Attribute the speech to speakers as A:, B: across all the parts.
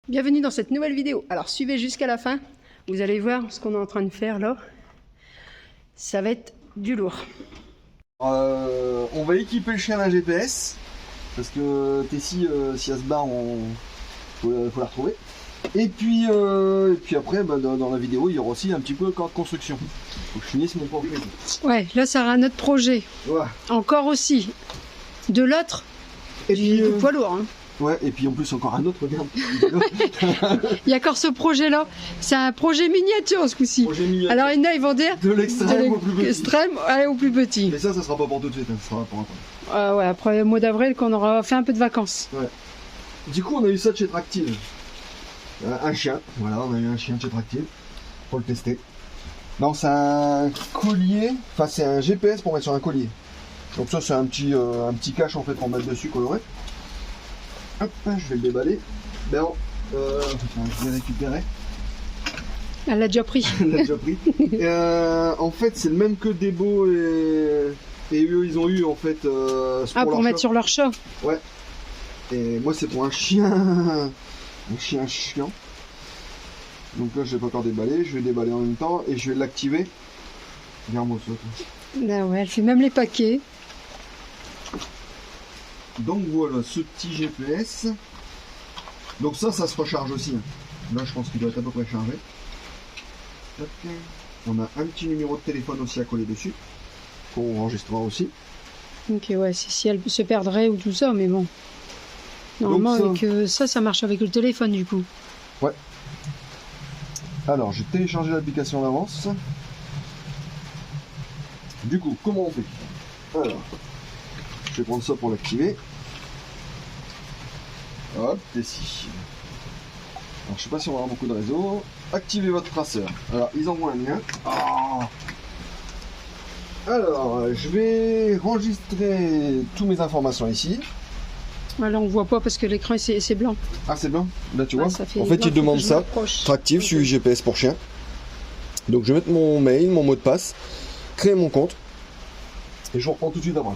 A: Bienvenue dans cette nouvelle vidéo. Alors suivez jusqu'à la fin, vous allez voir ce qu'on est en train de faire là. Ça va être du lourd.
B: On va équiper le chien d'un GPS parce que Tessie, si elle se barre, faut la retrouver. Et puis après, dans la vidéo, il y aura aussi un petit peu le corps de construction. Faut que je finisse mon projet.
A: Ouais, là ça sera notre projet.
B: Ouais.
A: Encore aussi. De l'autre, du poids lourd. Hein.
B: Ouais, et puis en plus encore un autre, regarde.
A: Il y a encore ce projet-là. C'est un projet miniature ce coup-ci. Alors il y en a, ils vont dire
B: de l'extrême au plus petit.
A: Extrême au plus petit.
B: Mais ça sera pas pour tout de suite, hein, ça sera pour après.
A: Ouais, après le mois d'avril, qu'on aura fait un peu de vacances.
B: Ouais. Du coup, on a eu ça de chez Tractive. Un chien, voilà, on a eu un chien de chez Tractive pour le tester. Non, c'est un collier, enfin c'est un GPS pour mettre sur un collier. Donc ça, c'est un petit cache en fait pour mettre dessus coloré. Hop, je vais le déballer. Ben, je vais récupérer.
A: Elle l'a déjà pris.
B: Elle l'a déjà pris. En fait, c'est le même que Debo et eux, ils ont eu en fait.
A: Pour mettre sur leur chat.
B: Ouais. Et moi, c'est pour un chien. Un chien chiant. Donc là, je vais pas encore déballer. Je vais déballer en même temps et je vais l'activer. Regarde-moi ça.
A: Là, ouais, elle fait même les paquets.
B: Donc voilà, ce petit GPS. Donc ça se recharge aussi. Là, je pense qu'il doit être à peu près chargé. On a un petit numéro de téléphone aussi à coller dessus. Qu'on enregistrera aussi.
A: Ok, ouais, si elle se perdrait ou tout ça, mais bon. Normalement, avec ça marche avec le téléphone du coup.
B: Ouais. Alors, j'ai téléchargé l'application d'avance. Du coup, comment on fait? Alors, je vais prendre ça pour l'activer. Hop, ici. Alors, je sais pas si on va avoir beaucoup de réseau. Activez votre traceur. Alors, ils envoient un lien. Oh. Alors, je vais enregistrer toutes mes informations ici.
A: Là, on voit pas parce que l'écran c'est blanc.
B: Ah, c'est blanc? Là, tu vois. En fait,
A: blanc,
B: il demande ça. Tractive, suivi GPS pour chien. Donc, je vais mettre mon mail, mon mot de passe, créer mon compte. Et je vous reprends tout de suite après.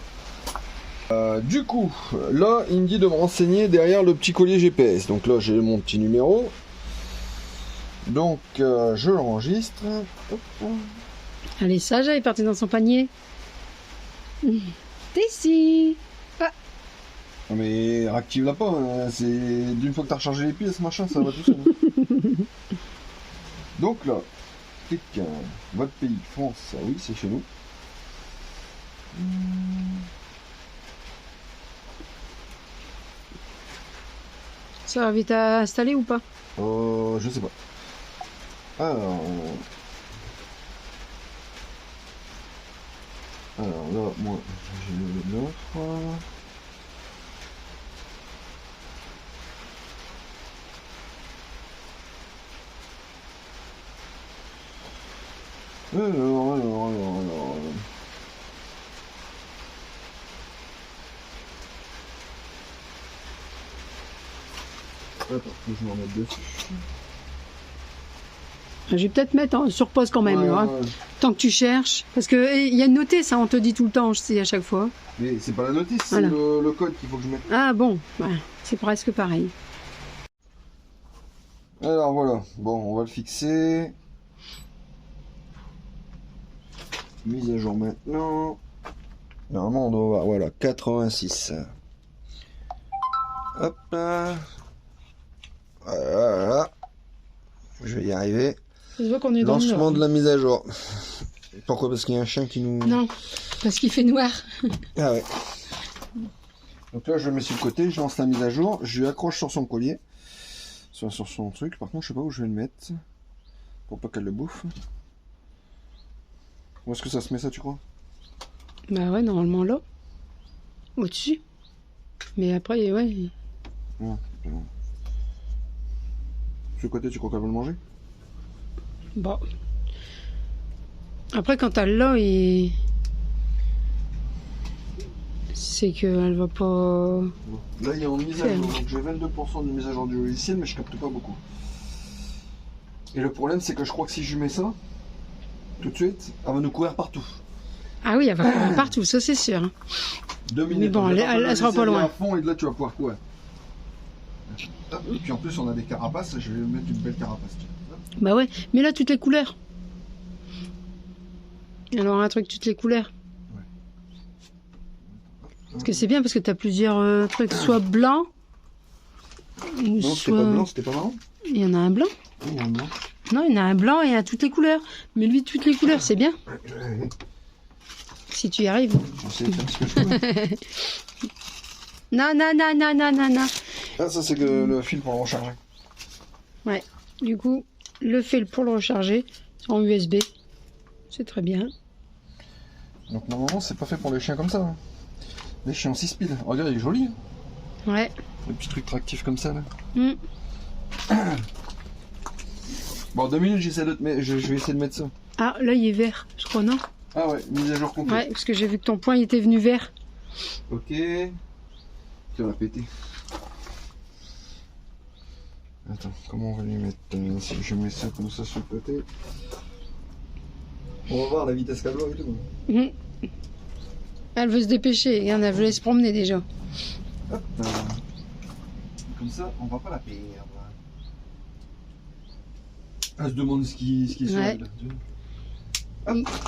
B: Du coup, là, il me dit de me renseigner derrière le petit collier GPS. Donc là, j'ai mon petit numéro. Donc, je l'enregistre.
A: Elle est sage, elle est partie dans son panier. Tessie.
B: Mais réactive-la pas, hein. C'est d'une fois que tu as rechargé les pieds, ce machin, ça va tout seul. Donc là, clic, votre pays, France, oui, c'est chez nous.
A: Ça va vite à installer ou pas?
B: Je sais pas. Alors là, moi, j'ai l'autre. Alors. Attends, faut que je me remette dessus.
A: Je vais peut-être mettre sur pause quand même, là,
B: ouais.
A: Tant que tu cherches. Parce qu'il y a une notice, ça, on te dit tout le temps, je sais, à chaque fois.
B: Mais c'est pas la notice,
A: voilà.
B: C'est le code qu'il faut que je mette.
A: Ah bon, ouais, c'est presque pareil.
B: Alors voilà, bon, on va le fixer. Mise à jour maintenant. Normalement, on doit voir, voilà, 86. Hop là. Voilà. Je vais y arriver.
A: Je vois qu'on est dans
B: lancement de la mise à jour. Pourquoi? Parce qu'il y a un chien qui nous...
A: Non, parce qu'il fait noir.
B: Ah ouais. Donc là, je le mets sur le côté, je lance la mise à jour, je lui accroche sur son collier. Sur son truc. Par contre, je sais pas où je vais le mettre. Pour pas qu'elle le bouffe. Où est-ce que ça se met ça, tu crois?
A: Bah ouais, normalement là. Au-dessus. Mais après, ouais.
B: Ouais, bon. Sur le côté, tu crois qu'elle va le manger?
A: Bon. Après, quand elle l'a, c'est qu'elle va pas...
B: Là, il y a une mise à jour. Donc, j'ai 22% de mise à jour du logiciel, mais je capte pas beaucoup. Et le problème, c'est que je crois que si je mets ça, tout de suite, elle va nous courir partout.
A: Ah oui, elle va courir partout, ça c'est sûr.
B: 2 minutes.
A: Mais bon, elle sera pas loin.
B: À fond, et de là, tu vas pouvoir courir. Hop, et puis en plus, on a des carapaces. Je vais mettre une belle carapace. Tiens. Hop.
A: Bah ouais, mais là toutes les couleurs. Alors un truc toutes les couleurs.
B: Ouais.
A: Parce que c'est bien parce que t'as plusieurs trucs, soit blanc, ou
B: Non, c'était
A: soit...
B: pas blanc, c'était pas marrant.
A: Il y en a un blanc.
B: Oui, il y a un blanc.
A: Non, il y en a un blanc et un toutes les couleurs. Mais lui, toutes les couleurs, c'est bien. Si tu y arrives.
B: Je sais faire ce que je peux.
A: Non, non, non, non, non, non, non.
B: Ah, ça, c'est que le fil pour le recharger.
A: Ouais, du coup, le fil pour le recharger en USB. C'est très bien.
B: Donc, normalement, c'est pas fait pour les chiens comme ça. Hein. Les chiens en 6 speed. Regarde, il est joli. Hein.
A: Ouais.
B: Le petit truc tractif comme ça, là.
A: Mm.
B: Bon, 2 minutes, j'essaie de te mettre... je vais essayer de mettre ça.
A: Ah, là, il est vert, je crois, non?
B: Ah ouais, mise à jour complète.
A: Ouais, parce que j'ai vu que ton point il était venu vert.
B: Ok. Tiens, on a pété. Attends, comment on va lui mettre si je mets ça comme ça sur le côté. On va voir la vitesse qu'elle doit et tout.
A: Mm. Elle veut se dépêcher, regarde, elle veut aller se promener déjà.
B: Hop. Comme ça, on va pas la perdre. Elle se demande ce qui est sur
A: Ouais.
B: elle.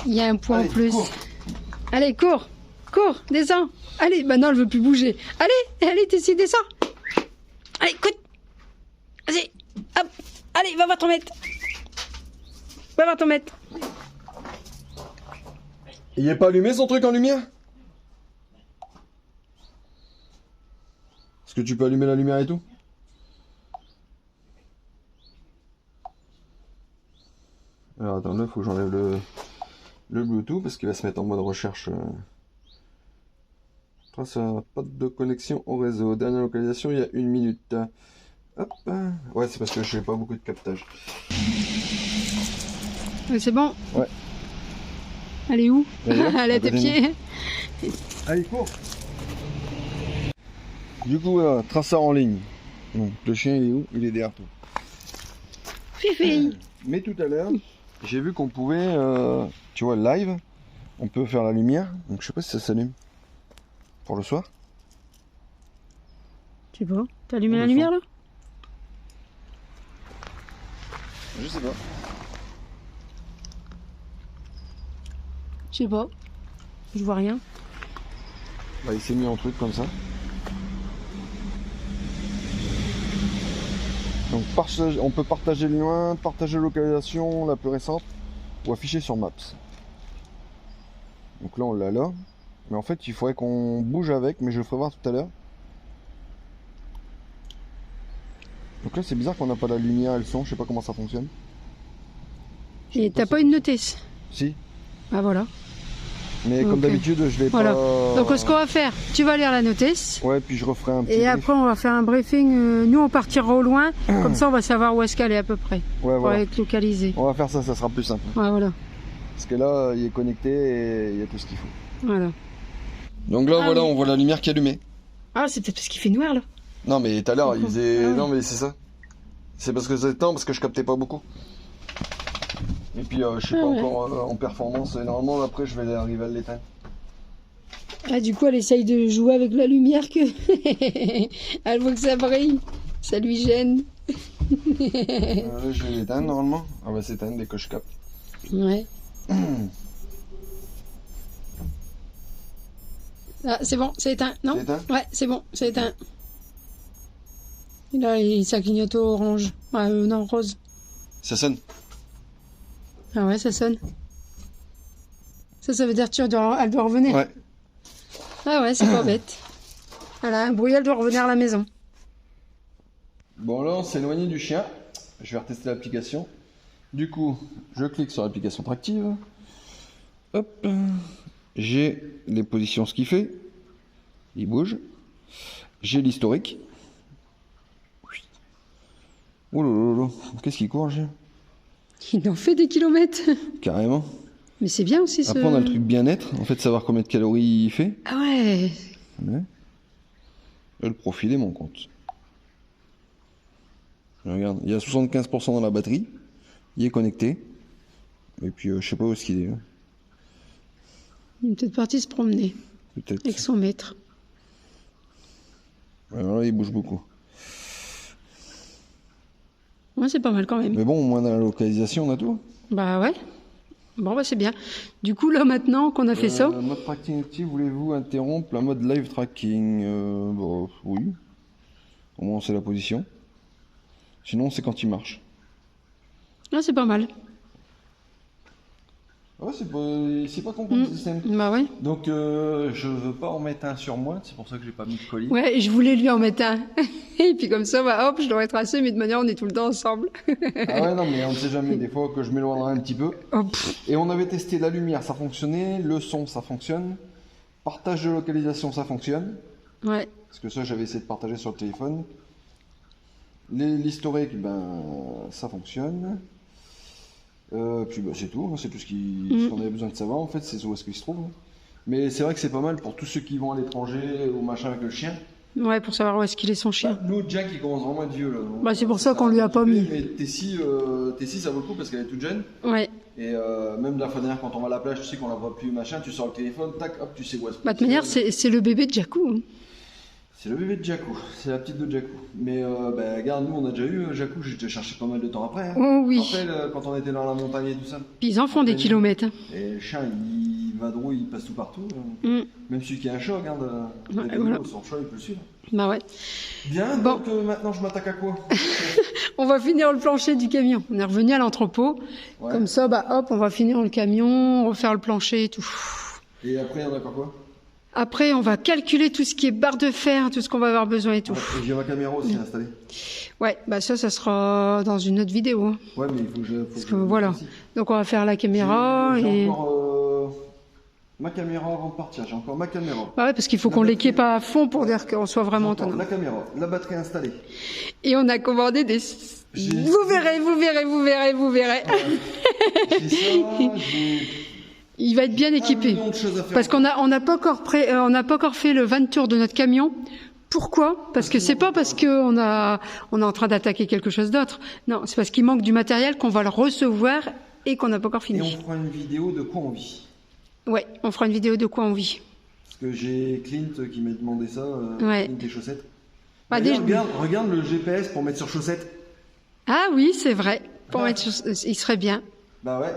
A: Il y a un point
B: Allez,
A: en plus.
B: cours.
A: Allez, cours, cours, descends. Allez, bah non, elle veut plus bouger. Allez, allez, t'essayes, descends. Allez, écoute. Vas-y, hop. Allez, va voir ton maître. Va voir ton maître.
B: Il est pas allumé son truc en lumière? Est-ce que tu peux allumer la lumière et tout? Alors attends, là, il faut que j'enlève le Bluetooth parce qu'il va se mettre en mode recherche. Trace pas de connexion au réseau. Dernière localisation il y a 1 minute. Hop. Ouais, c'est parce que je n'ai pas beaucoup de captage.
A: C'est bon.
B: Ouais.
A: Elle est où?
B: Elle est là,
A: Elle est à tes pieds.
B: Allez, cours. Du coup, traceur en ligne. Donc, le chien, il est où? Il est derrière toi.
A: Fifi.
B: Mais tout à l'heure, j'ai vu qu'on pouvait, tu vois, live, on peut faire la lumière. Donc, je sais pas si ça s'allume. Pour le soir.
A: Tu sais pas? T'as allumé
B: On
A: la
B: le
A: lumière
B: sent.
A: là?
B: Je sais pas.
A: Je sais pas. Je vois rien.
B: Bah, il s'est mis en truc comme ça. Donc on peut partager le lien, partager la localisation la plus récente ou afficher sur Maps. Donc là on l'a là. Mais en fait il faudrait qu'on bouge avec, mais je le ferai voir tout à l'heure. Donc là c'est bizarre qu'on n'a pas la lumière et le son, je sais pas comment ça fonctionne.
A: Et t'as pas une notice?
B: Si,
A: Ah voilà.
B: mais comme
A: Ok.
B: d'habitude je l'ai
A: Voilà.
B: pas...
A: Donc ce qu'on va faire, tu vas lire la notice.
B: Ouais, puis je referai un petit
A: Et
B: brief.
A: après, on va faire un briefing. Nous, on partira au loin. Comme ça, on va savoir où est-ce qu'elle est à peu près.
B: Ouais,
A: Pour
B: voilà.
A: être localisé.
B: On va faire ça, ça sera plus simple.
A: Ouais, voilà.
B: Parce que là il est connecté et il y a tout ce qu'il faut.
A: Voilà.
B: Donc là
A: Ah
B: voilà,
A: oui.
B: on voit la lumière qui est allumée.
A: Ah, c'est peut-être parce qu'il fait noir là.
B: Non mais tout à l'heure il faisait...
A: Ah ouais.
B: Non mais c'est ça. C'est parce que c'est temps, parce que je captais pas beaucoup. Et puis je sais
A: Ah
B: pas
A: ouais.
B: encore en performance. Et normalement après je vais arriver à l'éteindre.
A: Ah, du coup, elle essaye de jouer avec la lumière que. Elle voit que ça brille. Ça lui gêne.
B: Là je vais l'éteindre normalement. Ah bah s'éteindre dès que je capte.
A: Ouais. Ah, c'est bon, c'est éteint. Non?
B: C'est éteint.
A: Ouais, c'est bon, c'est éteint. Et là, ça clignote au orange. Ah, non, rose.
B: Ça sonne.
A: Ah ouais, ça sonne. Ça veut dire qu'elle doit revenir.
B: Ouais.
A: Ah ouais, c'est pas bête. Elle a un bruit, elle doit revenir à la maison.
B: Bon là on s'est éloigné du chien. Je vais retester l'application. Du coup, je clique sur l'application Tractive. Hop. J'ai les positions, ce qu'il fait. Il bouge. J'ai l'historique. Oh là là là. Qu'est-ce qu'il court, j'ai?
A: Il en fait des kilomètres.
B: Carrément.
A: Mais c'est bien aussi ce...
B: Après, on a le truc bien-être. En fait, savoir combien de calories il fait.
A: Ah ouais.
B: Ouais. Et le profil est mon compte. Regarde, il y a 75% dans la batterie. Il est connecté. Et puis, je sais pas où est-ce qu'il est. Hein.
A: Il est peut-être parti se promener
B: Peut-être.
A: avec son maître.
B: Alors là, il bouge beaucoup.
A: Ouais, c'est pas mal quand même.
B: Mais bon, au moins dans la localisation, on a tout.
A: Bah ouais. Bon, bah c'est bien. Du coup, là, maintenant qu'on a fait ça...
B: Mode tracking active, voulez-vous interrompre la mode live tracking bon, oui. Au moins, c'est la position. Sinon, c'est quand il marche.
A: Là, c'est pas mal.
B: Ouais, c'est pas con comme système.
A: Bah ouais.
B: Donc, je veux pas en mettre un sur moi, c'est pour ça que j'ai pas mis de colis.
A: Ouais, je voulais lui en mettre un. Et puis comme ça, bah hop, je l'aurais tracé, mais de manière, on est tout le temps ensemble.
B: Ah ouais, non, mais on ne sait jamais, des fois que je m'éloignerai un petit peu.
A: Oh,
B: Et on avait testé la lumière, ça fonctionnait, le son, ça fonctionne, partage de localisation, ça fonctionne.
A: ouais.
B: Parce que ça, j'avais essayé de partager sur le téléphone. L'historique, ben, ça fonctionne. Puis bah, c'est tout, hein, c'est tout ce qu'on avait besoin de savoir en fait, c'est où est-ce qu'il se trouve. Mais c'est vrai que c'est pas mal pour tous ceux qui vont à l'étranger ou machin avec le chien.
A: Ouais, pour savoir où est-ce qu'il est son chien.
B: Nous, Jack, il commence vraiment à être vieux là.
A: Bah, c'est pour ça qu'on lui a pas mis.
B: Mais Tessie, ça vaut le coup parce qu'elle est toute jeune.
A: Ouais.
B: Et même la fois dernière, quand on va à la plage, tu sais qu'on la voit plus, machin, tu sors le téléphone, tac, hop, tu sais où est-ce que
A: Bah, de toute manière, c'est le bébé de Jacou. Hein.
B: C'est le bébé de Jacou, c'est la petite de Jacou. Mais bah, regarde, nous on a déjà eu Jacou, j'ai déjà cherché pas mal de temps après. Hein.
A: Oh oui.
B: Après, quand on était dans la montagne et tout ça.
A: Puis ils en font des kilomètres. Hein.
B: Et le chien, il vadrouille, il passe tout partout. Même celui qui a un chat, regarde,
A: voilà.
B: son chat, il peut le suivre.
A: Bah ouais.
B: Bien,
A: bon.
B: Donc maintenant je m'attaque à quoi?
A: On va finir le plancher du camion. On est revenu à l'entrepôt. Ouais. Comme ça, bah hop, on va finir le camion, refaire le plancher et tout.
B: Et après, on a quoi?
A: Après, on va calculer tout ce qui est barre de fer, tout ce qu'on va avoir besoin et tout.
B: Ouais, et j'ai ma caméra aussi installée.
A: Ouais, bah ça sera dans une autre vidéo.
B: Ouais, mais il faut que je...
A: Parce que voilà. Donc on va faire la caméra
B: j'ai encore ma caméra avant de partir. J'ai encore ma caméra.
A: Bah ouais, parce qu'il faut qu'on l'équipe à fond pour dire qu'on soit vraiment autonome.
B: La caméra, la batterie installée.
A: Et on a commandé des... Vous verrez.
B: J'ai ça,
A: il va être bien équipé. Parce qu'on n'a pas encore fait le van tour de notre camion. Pourquoi? Parce que c'est pas parce qu'on est en train d'attaquer quelque chose d'autre. Non, c'est parce qu'il manque du matériel qu'on va le recevoir et qu'on n'a pas encore fini.
B: Et on fera une vidéo de quoi on vit.
A: Ouais, on fera une vidéo de quoi on vit.
B: Parce que j'ai Clint qui m'a demandé ça,
A: ouais.
B: Clint et chaussettes.
A: Bah,
B: regarde le GPS pour mettre sur chaussettes.
A: Ah oui, c'est vrai. Pour mettre il serait bien.
B: Bah ouais.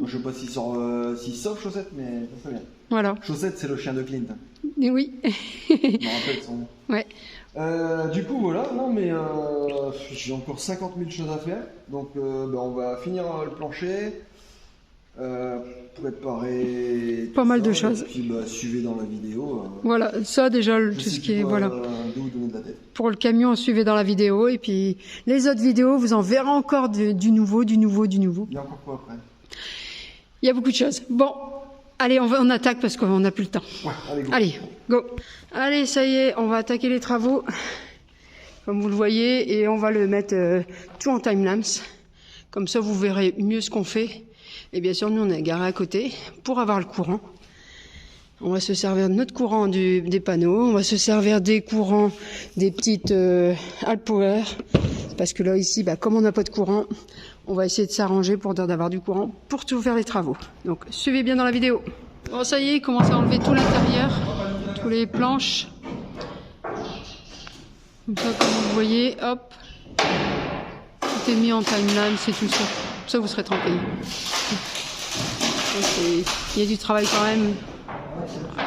B: Je sais pas s'il sort chaussettes, mais ça serait bien.
A: Voilà.
B: Chaussettes, c'est le chien de Clint.
A: Oui.
B: Je me rappelle son nom.
A: Ouais.
B: Du coup, voilà. Non, mais j'ai encore 50 000 choses à faire. Donc, on va finir le plancher. Préparer
A: pas mal de choses.
B: Et puis, suivez dans la vidéo.
A: Voilà, ça déjà, tout ce qui est... Voilà. Pour le camion, suivez dans la vidéo. Et puis, les autres vidéos, vous en verrez encore du nouveau. Il y
B: a encore quoi après?
A: Il y a beaucoup de choses. Bon, allez, on attaque parce qu'on n'a plus le temps.
B: Ouais, allez, go.
A: Allez, go. Allez, ça y est, on va attaquer les travaux. Comme vous le voyez. Et on va le mettre tout en timelapse. Comme ça, vous verrez mieux ce qu'on fait. Et bien sûr, nous, on est garé à côté pour avoir le courant. On va se servir de notre courant des panneaux. On va se servir des courants des petites Alpower. Parce que là, ici, comme on n'a pas de courant, on va essayer de s'arranger pour d'avoir du courant pour tout faire les travaux. Donc, suivez bien dans la vidéo. Bon, ça y est, il commence à enlever tout l'intérieur, tous les planches. Comme ça, comme vous le voyez, hop. Tout est mis en timeline, c'est tout ça. Ça, vous serez tranquille. Il y a du travail quand même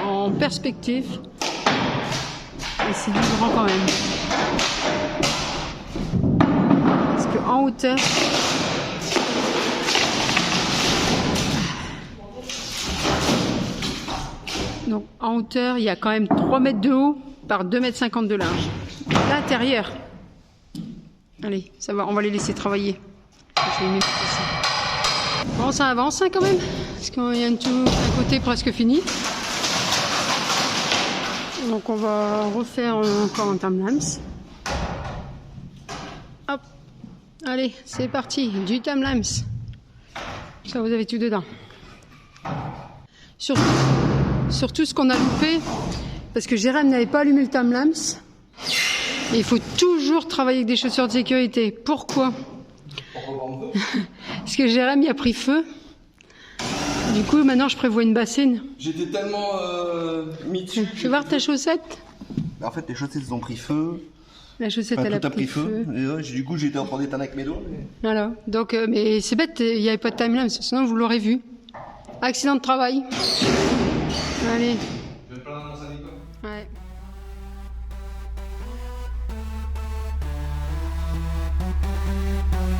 A: en perspective. Et c'est du grand quand même. Parce qu'en hauteur... Donc en hauteur, il y a quand même 3 mètres de haut par 2,50 m de large. L'intérieur. Allez, ça va, on va les laisser travailler. Je vais les mettre ici. Bon, ça avance quand même, parce qu'il y a un côté presque fini. Donc on va refaire encore un timelapse. Hop, allez, c'est parti, du timelapse. Ça, vous avez tout dedans. Surtout ce qu'on a loupé, parce que Jérém n'avait pas allumé le timelapse. Et il faut toujours travailler avec des chaussures de sécurité. Pourquoi? Parce que Jérém y a pris feu. Du coup, maintenant, je prévois une bassine.
B: J'étais tellement mis dessus.
A: Fais voir ta chaussette.
B: En fait, les chaussettes ont pris feu.
A: La chaussette,
C: Enfin,
A: elle a
C: tout a
A: pris
C: pris feu.
A: feu.
C: Et ouais, du coup, j'étais en train d'éteindre avec mes doigts. Mais...
A: Voilà. Donc, mais c'est bête, il n'y avait pas de timelapse, sinon vous l'aurez vu. Accident de travail. Allez.
C: Je vais te plaindre dans sa vie, quoi.
A: Ouais.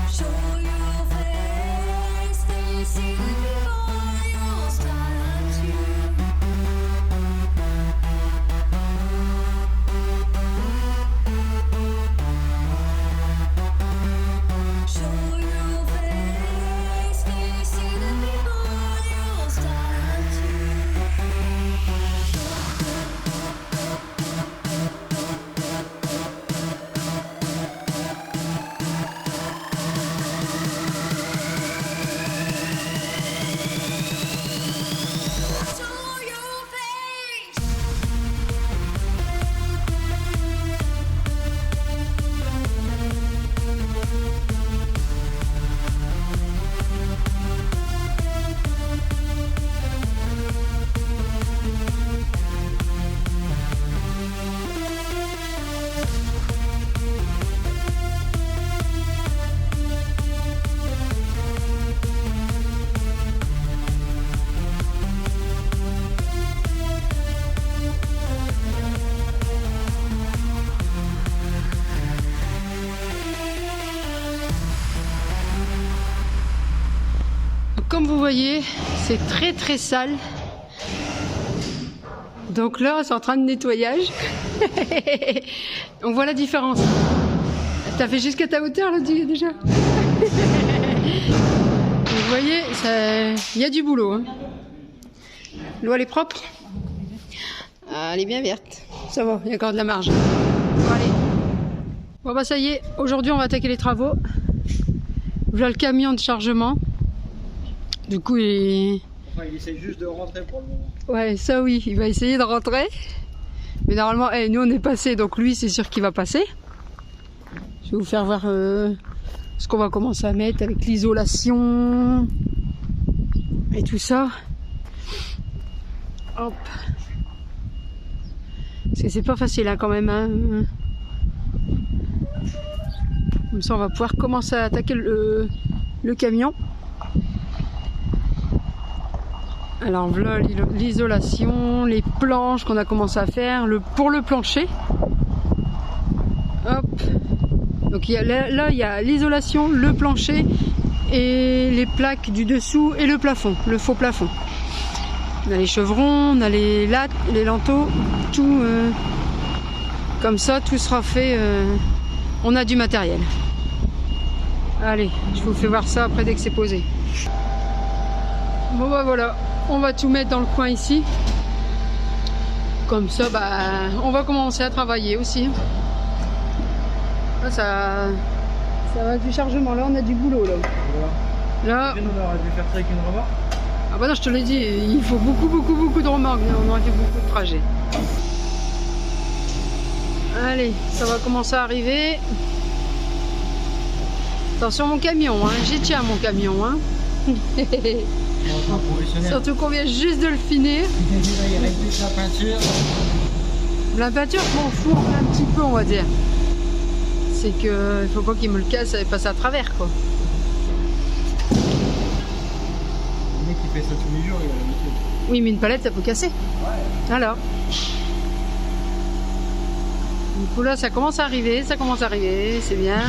D: Show your face, then you see the people you'll start to. Show your face, then you see the people you'll start to. Show your face.
A: Comme vous voyez, c'est très très sale. Donc là, c'est en train de nettoyage. On voit la différence. T'as fait jusqu'à ta hauteur là déjà. Vous voyez, il y a du boulot. Hein. L'eau elle est propre. Ah, elle est bien verte. Ça va, il y a encore de la marge. Bon, allez. Bon bah ça y est, aujourd'hui on va attaquer les travaux. Voilà le camion de chargement. Du coup, il
E: essaie juste de rentrer pour le moment.
A: Ouais, ça oui, il va essayer de rentrer. Mais normalement, nous on est passé, donc lui c'est sûr qu'il va passer. Je vais vous faire voir ce qu'on va commencer à mettre avec l'isolation et tout ça. Hop. Parce que c'est pas facile hein, quand même. Hein. Comme ça on va pouvoir commencer à attaquer le camion. Alors voilà l'isolation, les planches qu'on a commencé à faire, pour le plancher. Hop. Donc là il y a l'isolation, le plancher et les plaques du dessous et le plafond, le faux plafond. On a les chevrons, on a les lattes, les linteaux, tout comme ça, tout sera fait. On a du matériel. Allez, je vous fais voir ça après dès que c'est posé. Bon bah voilà. On va tout mettre dans le coin ici. Comme ça, bah, on va commencer à travailler aussi. Là, ça va du chargement. Là, on a du boulot. Là. Là.
E: On aurait dû faire ça avec une remorque.
A: Ah bah non, je te l'ai dit, il faut beaucoup de remorques. On aurait fait beaucoup de trajets. Allez, ça va commencer à arriver. Attention mon camion, hein. J'y tiens mon camion. Hein. Surtout qu'on vient juste de le finir.
E: Il reste juste la peinture.
A: La peinture, je m'en fous un petit peu, on va dire. C'est que il faut pas qu'il me le casse et passe à travers, quoi.
E: Le mec qui fait ça tous les jours, il a l'habitude.
A: Oui, mais une palette, ça peut casser.
E: Ouais.
A: Alors. Du coup là, ça commence à arriver, c'est bien.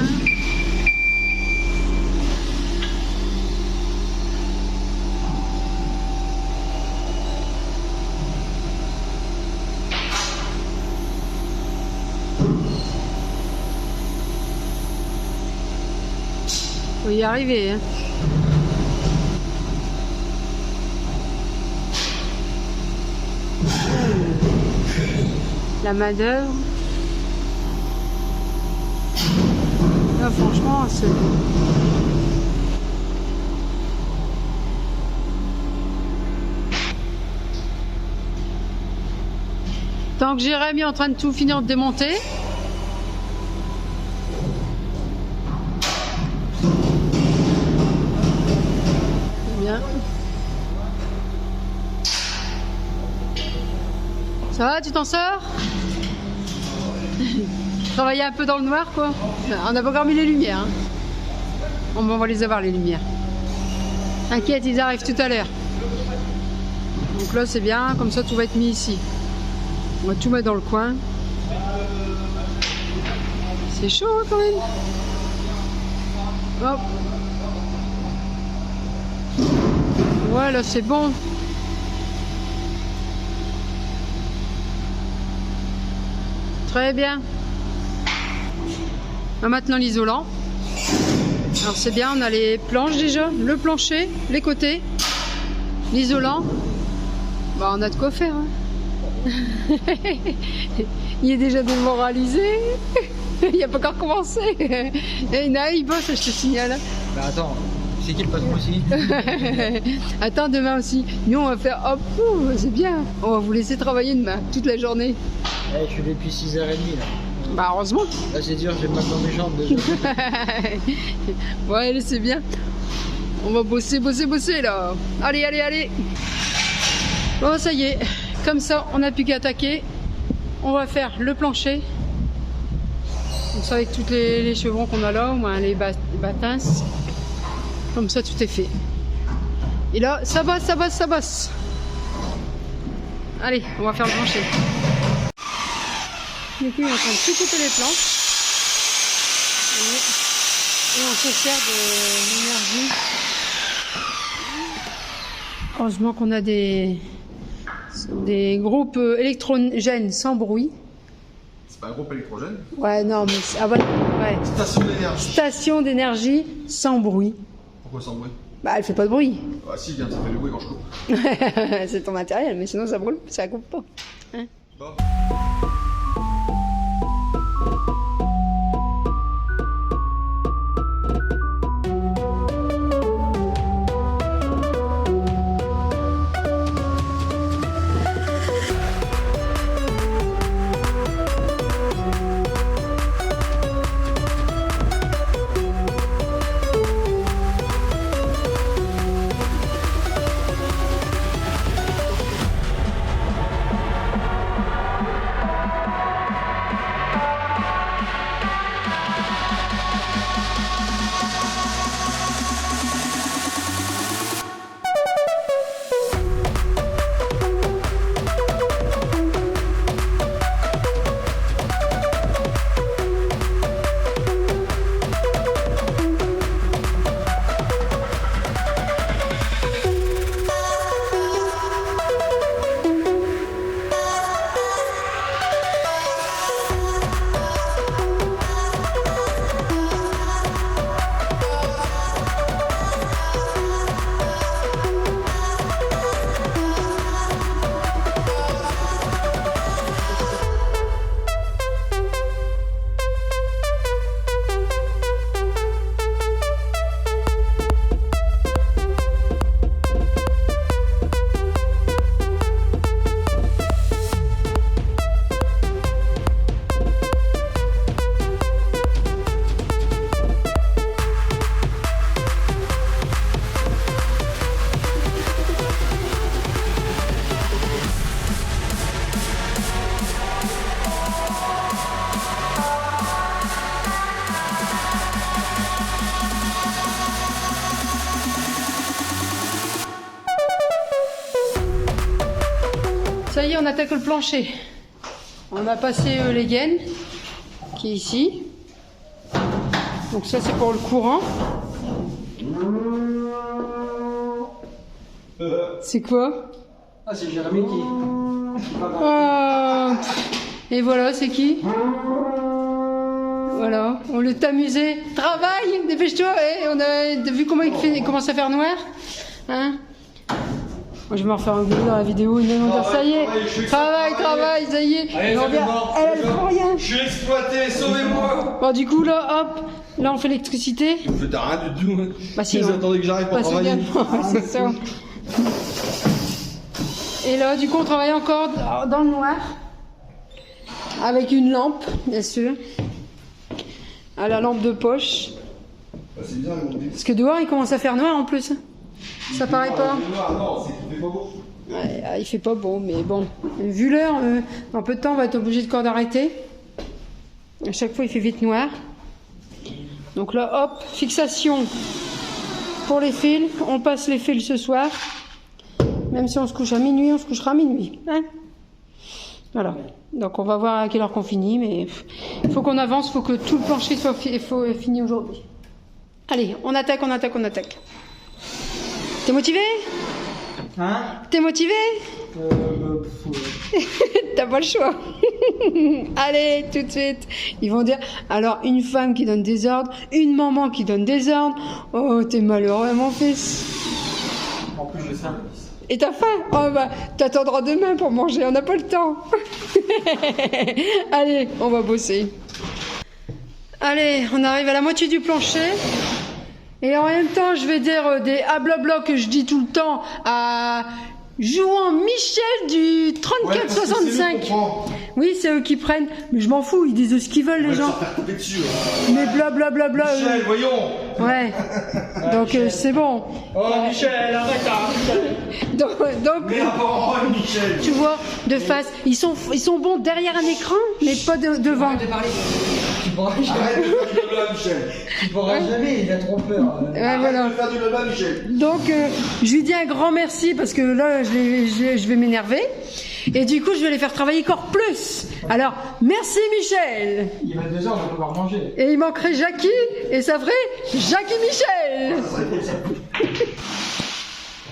A: Faut y arriver, hein. La main d'œuvre. Là, franchement, c'est... Tant que Jérémy est en train de tout finir de démonter. Bien. Ça va, tu t'en sors? Travailler un peu dans le noir, quoi. On n'a pas encore mis les lumières. Hein. On va les avoir, les lumières. T'inquiète, ils arrivent tout à l'heure. Donc là, c'est bien. Comme ça, tout va être mis ici. On va tout mettre dans le coin. C'est chaud, hein, quand même. Hop. Voilà, c'est bon. Très bien. Maintenant l'isolant. Alors c'est bien, on a les planches déjà, le plancher, les côtés, l'isolant. Bah on a de quoi faire. Hein. Il est déjà démoralisé. Il n'a pas encore commencé. Et Naï, il bosse, je te signale.
E: Bah attends, c'est qui le patron aussi?
A: Attends, demain aussi. Nous on va faire hop, c'est bien. On va vous laisser travailler demain, toute la journée.
E: Ouais, je suis depuis 6h30 là.
A: Bah heureusement.
E: Là c'est dur, j'ai mal dans mes jambes déjà.
A: Ouais, allez, c'est bien. On va bosser, bosser, bosser là. Allez, allez, allez. Bon, ça y est. Comme ça, on n'a plus qu'à attaquer. On va faire le plancher. Donc ça avec tous les chevrons qu'on a là, au moins les battins. Comme ça, tout est fait. Et là, ça bosse, ça bosse, ça bosse. Allez, on va faire le plancher. Du coup, il est en train de tout couper les planches. Et on se sert de l'énergie. Heureusement qu'on a des groupes électrogènes sans bruit.
C: C'est pas un groupe électrogène?
A: Ouais, non, mais ah, voilà, ouais.
C: Station d'énergie.
A: Station d'énergie sans bruit.
C: Pourquoi sans bruit?
A: Bah, elle fait pas de bruit.
C: Ah si, bien, ça fait du bruit quand je coupe.
A: C'est ton matériel, mais sinon ça brûle, ça coupe pas. Hein?
C: Bon.
A: Ça y est, on attaque le plancher. On a passé les gaines, qui est ici. Donc ça, c'est pour le courant. C'est quoi?
E: Ah, c'est Jérémy qui...
A: Oh. Et voilà, c'est qui? Voilà, on le t'amusé. Travaille, dépêche-toi. Eh, on a vu comment il commence à faire noir, hein? Moi, je vais me refaire un boulot dans la vidéo. Ils vont dire, ça y est, travaille, ça y est.
C: Allez,
A: Et on vient, elle prend rien.
C: Je suis exploité, sauvez-moi!
A: Bon, du coup, là, hop, là, on fait l'électricité.
C: Vous faites rien du tout.
A: Bah, si,
C: Vous
A: non.
C: attendez que j'arrive pour
A: Pas
C: travailler.
A: soudainement, c'est ça. Et là, du coup, on travaille encore dans le noir. Avec une lampe, bien sûr. À la lampe de poche.
C: Bah, c'est bien, ils m'ont dit.
A: Parce que dehors, il commence à faire noir en plus. Ça paraît pas.
C: Non, c'est qu'il fait pas beau.
A: Ouais, il fait pas beau, mais bon. Vu l'heure, dans peu de temps, on va être obligé de d'arrêter. À chaque fois, il fait vite noir. Donc là, hop, fixation pour les fils. On passe les fils ce soir. Même si on se couche à minuit, on se couchera à minuit. Hein, voilà. Donc on va voir à quelle heure qu'on finit, mais il faut qu'on avance, il faut que tout le plancher soit fini aujourd'hui. Allez, on attaque, on attaque, on attaque. T'es motivé?
E: Hein?
A: T'es motivé? T'as pas le choix. Allez, tout de suite. Ils vont dire, alors une femme qui donne des ordres, une maman qui donne des ordres. Oh, t'es malheureux, mon fils.
E: En plus, je sais.
A: Et t'as faim? Oh bah, t'attendras demain pour manger, on n'a pas le temps. Allez, on va bosser. Allez, on arrive à la moitié du plancher. Et en même temps, je vais dire des blablabla que je dis tout le temps à Jouant Michel du 3465. Oui, c'est eux qui prennent. Mais je m'en fous, ils disent ce qu'ils veulent, les gens.
C: Dessus,
A: Mais blablabla.
C: Michel, voyons.
A: Ouais. Donc c'est bon.
E: Oh, Michel, arrête, arrête.
A: Donc
C: Mais apparemment, Michel.
A: tu vois, de face, ils sont bons derrière un écran, mais pas devant.
E: Arrête de parler. Tu pourras
C: Arrête de faire du blabla, Michel.
E: Tu pourras jamais, il a trop peur.
A: Ouais,
C: Arrête
A: voilà.
C: de faire du blabla, Michel.
A: Donc je lui dis un grand merci parce que là je vais m'énerver et du coup je vais les faire travailler encore plus. Alors merci Michel.
E: Il va 2 heures, on va pouvoir manger.
A: Et il manquerait Jackie et ça ferait Jackie Michel.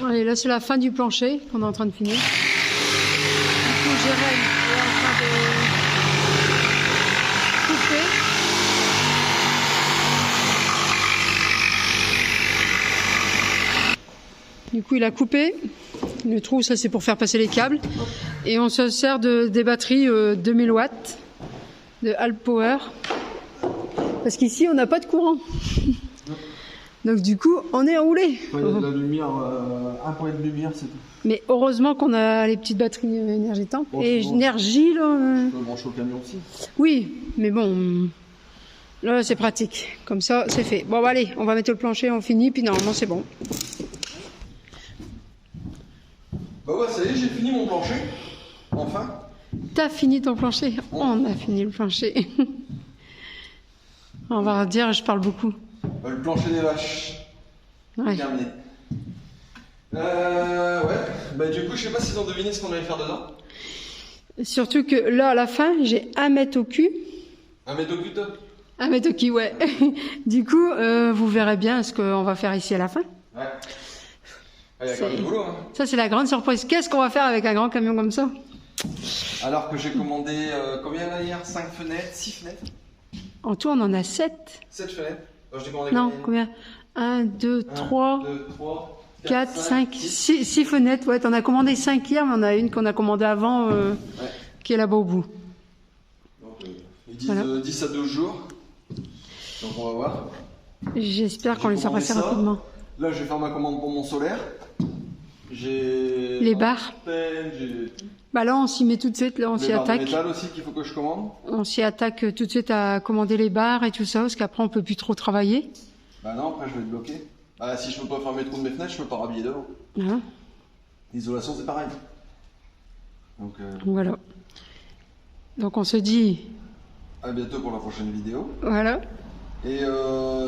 A: Allez, là c'est la fin du plancher qu'on est en train de finir. Du coup Jérém est en train de couper. Du coup il a coupé. Le trou, ça c'est pour faire passer les câbles. Et on se sert des batteries 2000 watts de Alp Power. Parce qu'ici on n'a pas de courant. Donc du coup on est enroulé.
B: Il y a de la lumière, un point de lumière, c'est tout.
A: Mais heureusement qu'on a les petites batteries énergitantes.
B: Bon,
A: Et
B: c'est bon.
A: énergie là.
B: Je le branche au camion aussi.
A: Oui, mais bon. Là c'est pratique. Comme ça c'est fait. Bon bah, allez, on va mettre le plancher, on finit, puis normalement c'est bon.
C: Bah ouais, ça y est, j'ai fini mon plancher. Enfin.
A: T'as fini ton plancher? On a fini le plancher. On va dire, je parle beaucoup.
C: Le plancher des vaches.
A: Ouais.
C: Terminé. Ouais. Bah du coup, je sais pas s'ils ont deviné ce qu'on allait faire dedans.
A: Surtout que là, à la fin, j'ai 1 mètre au cul.
C: Un mètre au cul, toi.
A: 1 mètre au cul, ouais. Du coup, vous verrez bien ce qu'on va faire ici à la fin.
C: Ouais. Il y a quand même du boulot, hein.
A: Ça, c'est la grande surprise. Qu'est-ce qu'on va faire avec un grand camion comme ça?
C: Alors que j'ai commandé combien là hier? 5 fenêtres, 6 fenêtres,
A: En tout, on en a 7.
C: 7 fenêtres. Alors, j'ai commandé
A: Non, combien? 1, 2, 3,
C: 2, 3,
A: 4, 5, 6 fenêtres. Ouais, t'en as commandé 5 hier, mais on a une qu'on a commandée avant, qui est là-bas au bout.
C: Donc, ils disent
A: Voilà.
C: 10 à 12 jours. Donc on va voir.
A: J'espère qu'on
C: J'ai
A: les aura
C: commandé
A: passés
C: ça.
A: rapidement.
C: Là, je vais faire ma commande pour mon solaire. J'ai
A: Les barres.
C: J'ai
A: Bah là, on s'y met tout de suite, là, on
C: les
A: s'y
C: barres de
A: attaque.
C: métal aussi qu'il faut que je commande.
A: On s'y attaque tout de suite à commander les barres et tout ça, parce qu'après, on peut plus trop travailler.
C: Bah non, après je vais être bloqué. Ah, si je peux pas faire mes trous de mes fenêtres, je peux pas rhabiller devant.
A: Hein.
C: L'isolation, c'est pareil. Donc,
A: Voilà. Donc, on se dit,
C: à bientôt pour la prochaine vidéo.
A: voilà.
C: Et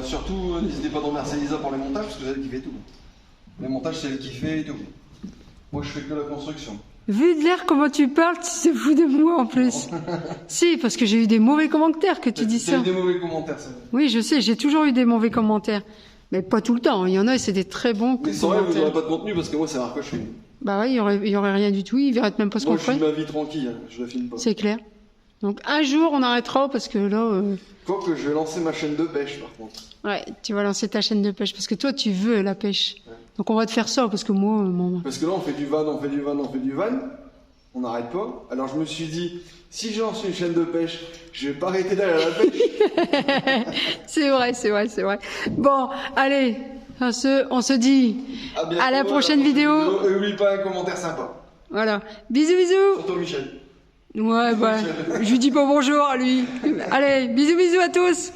C: surtout, n'hésitez pas à remercier Lisa pour les montages, parce que c'est elle qui fait tout. Les montages, c'est elle qui fait et tout. Moi, je fais que la construction.
A: Vu de l'air comment tu parles, tu te fous de moi en plus. Si, parce que j'ai eu des mauvais commentaires que tu dis
C: T'as
A: ça.
C: eu des mauvais commentaires, ça.
A: Oui, je sais, j'ai toujours eu des mauvais commentaires. Mais pas tout le temps. Il y en a, c'est des très bons
C: Mais sans elle, vous
A: commentaires.
C: n'aurez pas de contenu, parce que moi, c'est rare que je filme.
A: Bah ouais, il y aurait rien du tout. Ils verraient même pas ce
C: Moi,
A: qu'on
C: je
A: fait.
C: vis ma vie tranquille, hein. Je la filme pas.
A: C'est clair. Donc un jour, on arrêtera parce que là,
C: Faut que je vais lancer ma chaîne de pêche, par contre.
A: ouais, tu vas lancer ta chaîne de pêche parce que toi, tu veux la pêche. Donc on va te faire ça parce que moi,
C: Parce que là, on fait du van, on fait du van, on fait du van. On n'arrête pas. Alors, je me suis dit, si je lance une chaîne de pêche, je vais pas arrêter d'aller à la pêche.
A: c'est vrai. Bon, allez, on se dit
C: bientôt,
A: à la prochaine vidéo.
C: Et n'oublie pas un commentaire sympa.
A: Voilà. Bisous, bisous.
C: Surtout Michel.
A: Ouais, bah, je lui dis pas bonjour à lui. Allez, bisous, bisous à tous.